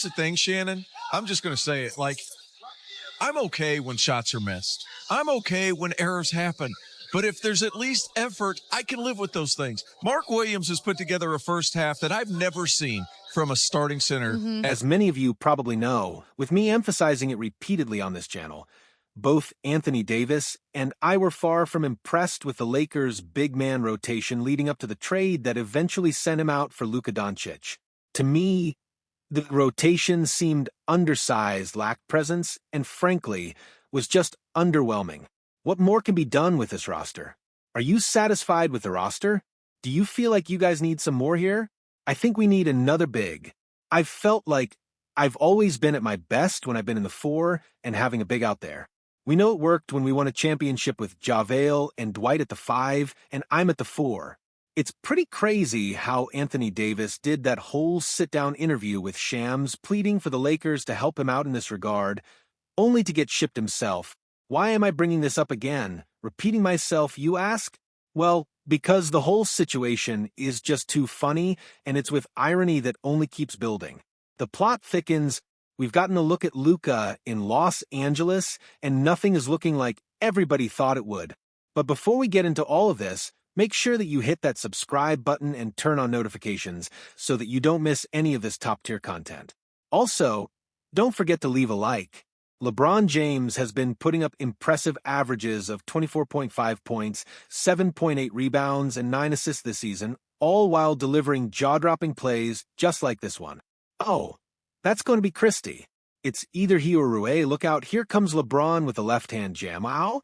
the thing, Shannon. I'm just going to say it. I'm okay when shots are missed. I'm okay when errors happen. But if there's at least effort, I can live with those things. Mark Williams has put together a first half that I've never seen from a starting center. As many of you probably know, with me emphasizing it repeatedly on this channel, both Anthony Davis and I were far from impressed with the Lakers' big man rotation leading up to the trade that eventually sent him out for Luka Doncic. To me, the rotation seemed undersized, lacked presence, and frankly, was just underwhelming. What more can be done with this roster? Are you satisfied with the roster? Do you feel like you guys need some more here? I think we need another big. I've felt like I've always been at my best when I've been in the 4 and having a big out there. We know it worked when we won a championship with JaVale and Dwight at the 5, and I'm at the 4. It's pretty crazy how Anthony Davis did that whole sit-down interview with Shams pleading for the Lakers to help him out in this regard, only to get shipped himself. Why am I bringing this up again? Repeating myself, you ask? Well, because the whole situation is just too funny, and it's with irony that only keeps building. The plot thickens. We've gotten a look at Luka in Los Angeles, and nothing is looking like everybody thought it would. But before we get into all of this, make sure that you hit that subscribe button and turn on notifications so that you don't miss any of this top-tier content. Also, don't forget to leave a like. LeBron James has been putting up impressive averages of 24.5 points, 7.8 rebounds, and 9 assists this season, all while delivering jaw-dropping plays just like this one. Oh, that's going to be Christie. It's either he or Rue. Look out, here comes LeBron with a left-hand jam. Ow!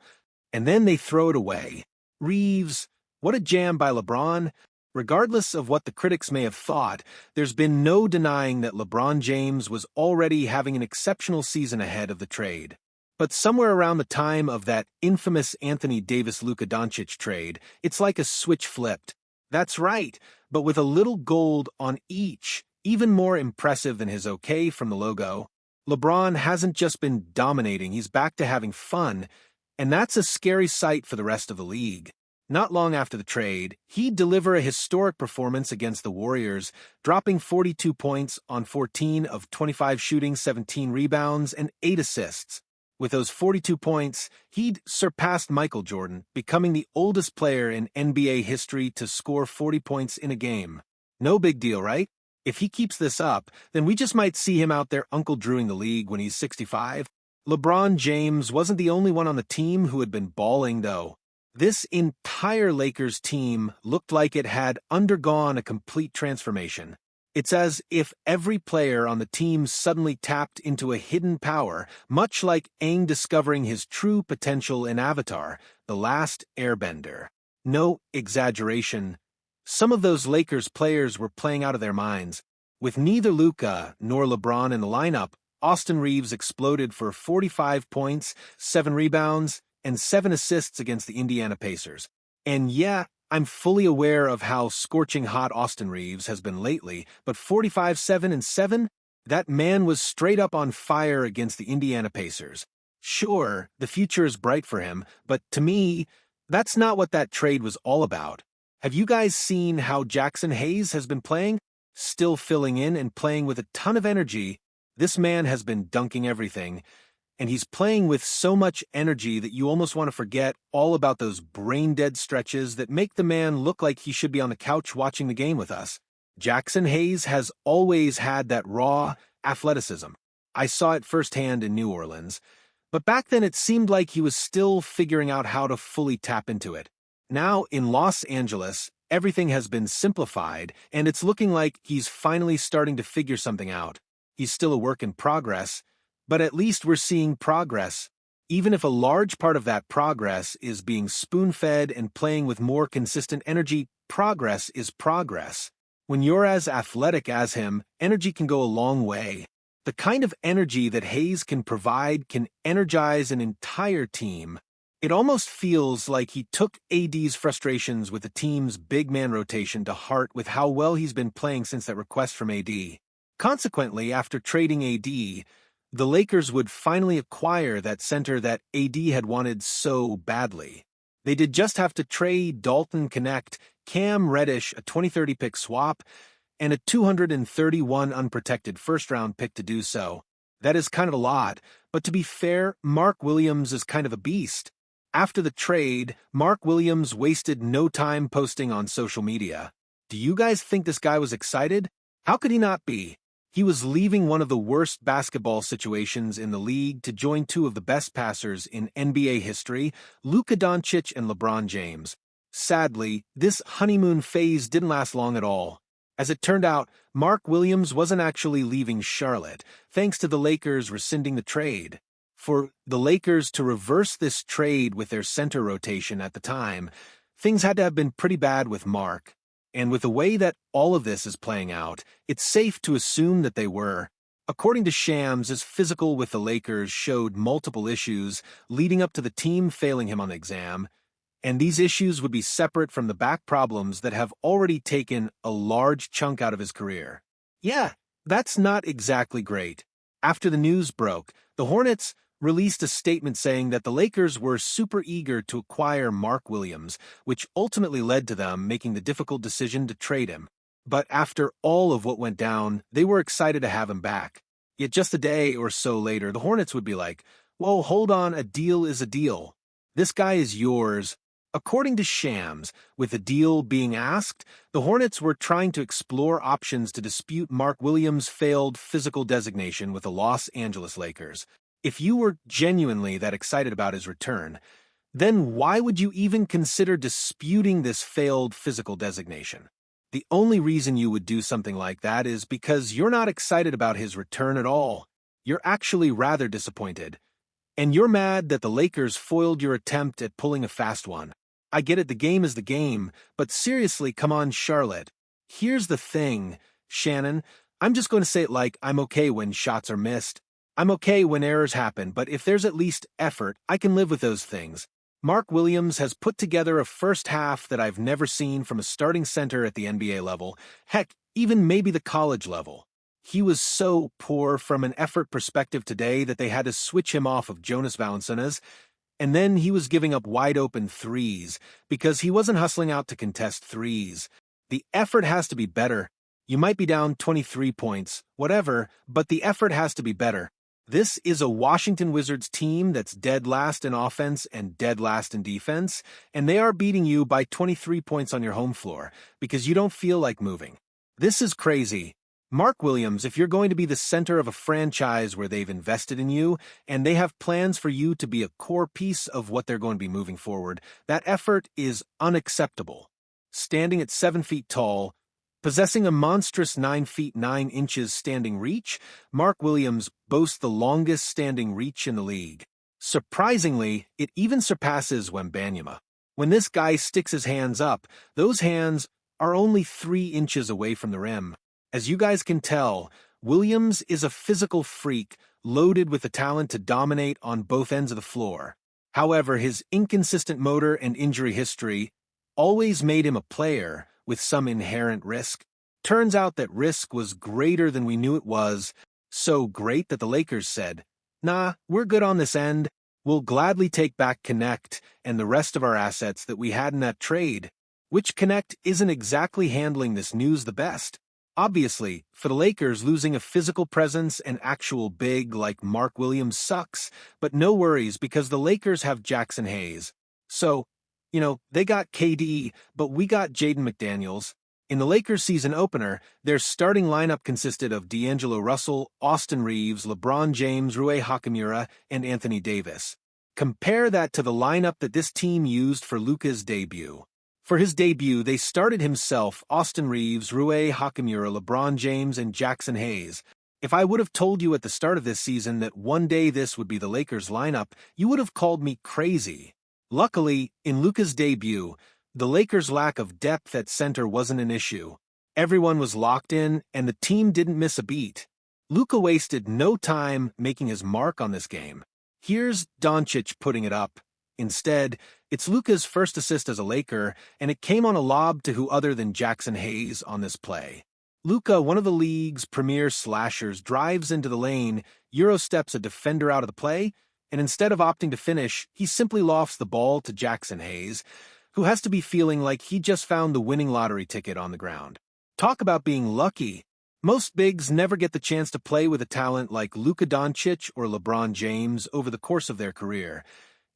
And then they throw it away. Reeves, what a jam by LeBron. Regardless of what the critics may have thought, there's been no denying that LeBron James was already having an exceptional season ahead of the trade. But somewhere around the time of that infamous Anthony Davis-Luka Doncic trade, it's like a switch flipped. That's right, but with a little gold on each, even more impressive than his okay from the logo. LeBron hasn't just been dominating, he's back to having fun, and that's a scary sight for the rest of the league. Not long after the trade, he'd deliver a historic performance against the Warriors, dropping 42 points on 14 of 25 shooting, 17 rebounds, and 8 assists. With those 42 points, he'd surpassed Michael Jordan, becoming the oldest player in NBA history to score 40 points in a game. No big deal, right? If he keeps this up, then we just might see him out there Uncle Drewing the league when he's 65. LeBron James wasn't the only one on the team who had been balling, though. This entire Lakers team looked like it had undergone a complete transformation. It's as if every player on the team suddenly tapped into a hidden power, much like Aang discovering his true potential in Avatar, The Last Airbender. No exaggeration. Some of those Lakers players were playing out of their minds. With neither Luka nor LeBron in the lineup, Austin Reeves exploded for 45 points, 7 rebounds, and 7 assists against the Indiana Pacers. And yeah, I'm fully aware of how scorching hot Austin Reeves has been lately, but 45, 7, and 7? That man was straight up on fire against the Indiana Pacers. Sure, the future is bright for him, but to me, that's not what that trade was all about. Have you guys seen how Jackson Hayes has been playing? Still filling in and playing with a ton of energy. This man has been dunking everything. And he's playing with so much energy that you almost want to forget all about those brain-dead stretches that make the man look like he should be on the couch watching the game with us. Jackson Hayes has always had that raw athleticism. I saw it firsthand in New Orleans. But back then it seemed like he was still figuring out how to fully tap into it. Now, in Los Angeles, everything has been simplified, and it's looking like he's finally starting to figure something out. He's still a work in progress, but at least we're seeing progress. Even if a large part of that progress is being spoon-fed and playing with more consistent energy, progress is progress. When you're as athletic as him, energy can go a long way. The kind of energy that Hayes can provide can energize an entire team. It almost feels like he took AD's frustrations with the team's big man rotation to heart with how well he's been playing since that request from AD. Consequently, after trading AD, the Lakers would finally acquire that center that AD had wanted so badly. They did just have to trade Dalton Connect, Cam Reddish, a 2030 pick swap, and a 231 unprotected first-round pick to do so. That is kind of a lot, but to be fair, Mark Williams is kind of a beast. After the trade, Mark Williams wasted no time posting on social media. Do you guys think this guy was excited? How could he not be? He was leaving one of the worst basketball situations in the league to join two of the best passers in NBA history, Luka Doncic and LeBron James. Sadly, this honeymoon phase didn't last long at all. As it turned out, Mark Williams wasn't actually leaving Charlotte, thanks to the Lakers rescinding the trade. For the Lakers to reverse this trade with their center rotation at the time, things had to have been pretty bad with Mark. And with the way that all of this is playing out, it's safe to assume that they were. According to Shams, his physical with the Lakers showed multiple issues leading up to the team failing him on the exam, and these issues would be separate from the back problems that have already taken a large chunk out of his career. Yeah, that's not exactly great. After the news broke, the Hornets released a statement saying that the Lakers were super eager to acquire Mark Williams, which ultimately led to them making the difficult decision to trade him. But after all of what went down, they were excited to have him back. Yet just a day or so later, the Hornets would be like, "Whoa, hold on, a deal is a deal. This guy is yours." According to Shams, with the deal being asked, the Hornets were trying to explore options to dispute Mark Williams' failed physical designation with the Los Angeles Lakers. If you were genuinely that excited about his return, then why would you even consider disputing this failed physical designation? The only reason you would do something like that is because you're not excited about his return at all. You're actually rather disappointed. And you're mad that the Lakers foiled your attempt at pulling a fast one. I get it, the game is the game, but seriously, come on, Charlotte. Here's the thing, Shannon. I'm just going to say it like I'm okay when shots are missed. I'm okay when errors happen, but if there's at least effort, I can live with those things. Mark Williams has put together a first half that I've never seen from a starting center at the NBA level, heck, even maybe the college level. He was so poor from an effort perspective today that they had to switch him off of Jonas Valanciunas, and then he was giving up wide-open threes because he wasn't hustling out to contest threes. The effort has to be better. You might be down 23 points, whatever, but the effort has to be better. This is a Washington Wizards team that's dead last in offense and dead last in defense, and they are beating you by 23 points on your home floor because you don't feel like moving. This is crazy. Mark Williams, if you're going to be the center of a franchise where they've invested in you and they have plans for you to be a core piece of what they're going to be moving forward, that effort is unacceptable. Standing at 7 feet tall, possessing a monstrous 9 feet 9 inches standing reach, Mark Williams boasts the longest standing reach in the league. Surprisingly, it even surpasses Wembanyama. When this guy sticks his hands up, those hands are only 3 inches away from the rim. As you guys can tell, Williams is a physical freak loaded with the talent to dominate on both ends of the floor. However, his inconsistent motor and injury history always made him a player with some inherent risk. Turns out that risk was greater than we knew it was, so great that the Lakers said, "Nah, we're good on this end. We'll gladly take back Connect and the rest of our assets that we had in that trade," which Connect isn't exactly handling this news the best. Obviously, for the Lakers, losing a physical presence and actual big like Mark Williams sucks, but no worries because the Lakers have Jackson Hayes. So, they got KD, but we got Jaden McDaniels. In the Lakers season opener, their starting lineup consisted of D'Angelo Russell, Austin Reeves, LeBron James, Rui Hachimura, and Anthony Davis. Compare that to the lineup that this team used for Luka's debut. For his debut, they started himself, Austin Reeves, Rui Hachimura, LeBron James, and Jackson Hayes. If I would have told you at the start of this season that one day this would be the Lakers lineup, you would have called me crazy. Luckily, in Luka's debut, the Lakers' lack of depth at center wasn't an issue. Everyone was locked in, and the team didn't miss a beat. Luka wasted no time making his mark on this game. Here's Doncic putting it up. Instead, it's Luka's first assist as a Laker, and it came on a lob to who other than Jackson Hayes on this play. Luka, one of the league's premier slashers, drives into the lane, Eurosteps a defender out of the play, and instead of opting to finish, he simply lofts the ball to Jackson Hayes, who has to be feeling like he just found the winning lottery ticket on the ground. Talk about being lucky. Most bigs never get the chance to play with a talent like Luka Doncic or LeBron James over the course of their career.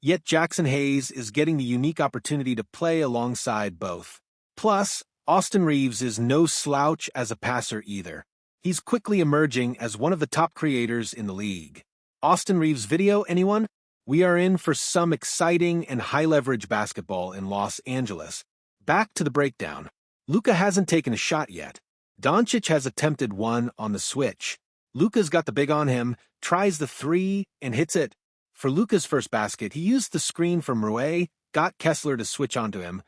Yet Jackson Hayes is getting the unique opportunity to play alongside both. Plus, Austin Reeves is no slouch as a passer either. He's quickly emerging as one of the top creators in the league. Austin Reeves video, anyone? We are in for some exciting and high-leverage basketball in Los Angeles. Back to the breakdown. Luka hasn't taken a shot yet. Doncic has attempted one on the switch. Luka's got the big on him, tries the three, and hits it. For Luka's first basket, he used the screen from Rue, got Kessler to switch onto him,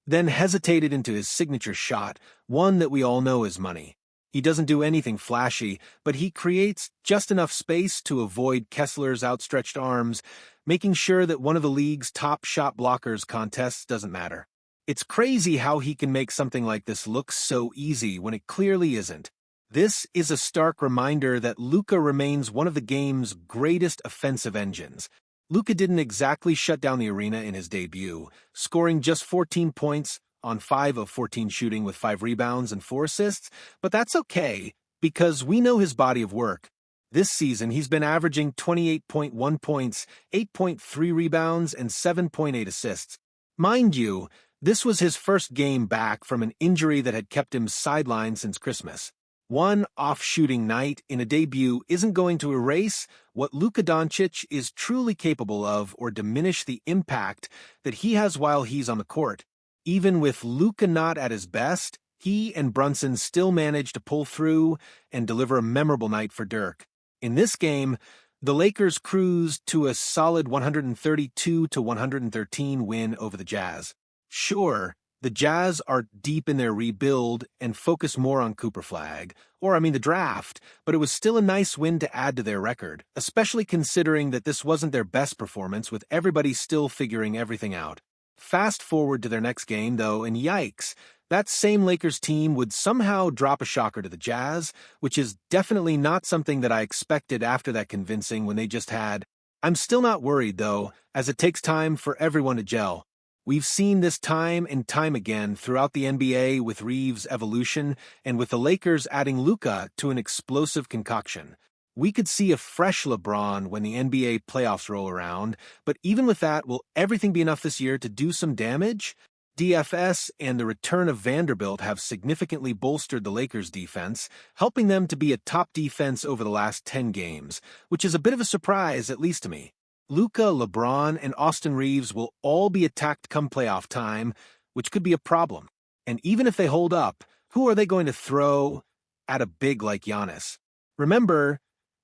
then hesitated into his signature shot, one that we all know is money. He doesn't do anything flashy, but he creates just enough space to avoid Kessler's outstretched arms, making sure that one of the league's top shot blockers contests doesn't matter. It's crazy how he can make something like this look so easy when it clearly isn't. This is a stark reminder that Luka remains one of the game's greatest offensive engines. Luka didn't exactly shut down the arena in his debut, scoring just 14 points on 5 of 14 shooting with 5 rebounds and 4 assists, but that's okay, because we know his body of work. This season, he's been averaging 28.1 points, 8.3 rebounds, and 7.8 assists. Mind you, this was his first game back from an injury that had kept him sidelined since Christmas. One off-shooting night in a debut isn't going to erase what Luka Doncic is truly capable of or diminish the impact that he has while he's on the court. Even with Luka not at his best, he and Brunson still managed to pull through and deliver a memorable night for Dirk. In this game, the Lakers cruised to a solid 132-113 win over the Jazz. Sure, the Jazz are deep in their rebuild and focus more on Cooper Flag, the draft, but it was still a nice win to add to their record, especially considering that this wasn't their best performance with everybody still figuring everything out. Fast forward to their next game, though, and yikes, that same Lakers team would somehow drop a shocker to the Jazz, which is definitely not something that I expected after that convincing when they just had. I'm still not worried, though, as it takes time for everyone to gel. We've seen this time and time again throughout the NBA with Reeves' evolution and with the Lakers adding Luka to an explosive concoction. We could see a fresh LeBron when the NBA playoffs roll around, but even with that, will everything be enough this year to do some damage? DFS and the return of Vanderbilt have significantly bolstered the Lakers' defense, helping them to be a top defense over the last 10 games, which is a bit of a surprise, at least to me. Luka, LeBron, and Austin Reeves will all be attacked come playoff time, which could be a problem. And even if they hold up, who are they going to throw at a big like Giannis? Remember,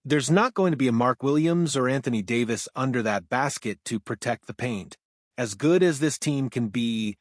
there's not going to be a Mark Williams or Anthony Davis under that basket to protect the paint. As good as this team can be,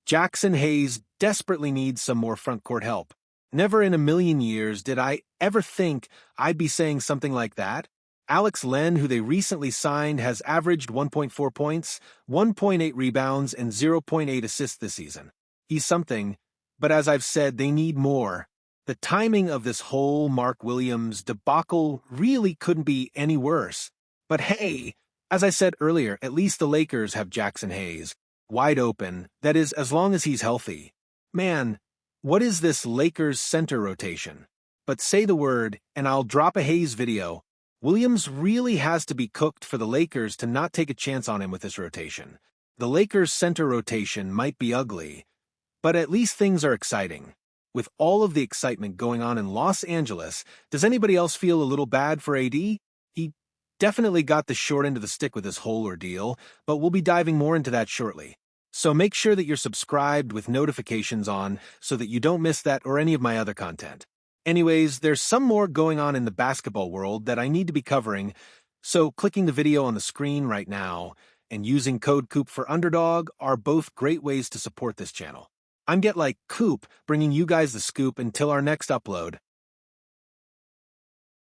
Jackson Hayes desperately needs some more frontcourt help. Never in a million years did I ever think I'd be saying something like that. Alex Len, who they recently signed, has averaged 1.4 points, 1.8 rebounds, and 0.8 assists this season. He's something, but as I've said, they need more. The timing of this whole Mark Williams debacle really couldn't be any worse. But hey, as I said earlier, at least the Lakers have Jackson Hayes. Wide open, that is, as long as he's healthy. Man, what is this Lakers center rotation? But say the word, and I'll drop a Hayes video. Williams really has to be cooked for the Lakers to not take a chance on him with this rotation. The Lakers' center rotation might be ugly, but at least things are exciting. With all of the excitement going on in Los Angeles, does anybody else feel a little bad for AD? He definitely got the short end of the stick with this whole ordeal, but we'll be diving more into that shortly. So make sure that you're subscribed with notifications on so that you don't miss that or any of my other content. Anyways, there's some more going on in the basketball world that I need to be covering, so clicking the video on the screen right now and using code COOP for Underdog are both great ways to support this channel. I'm Get Like Coop, bringing you guys the scoop until our next upload.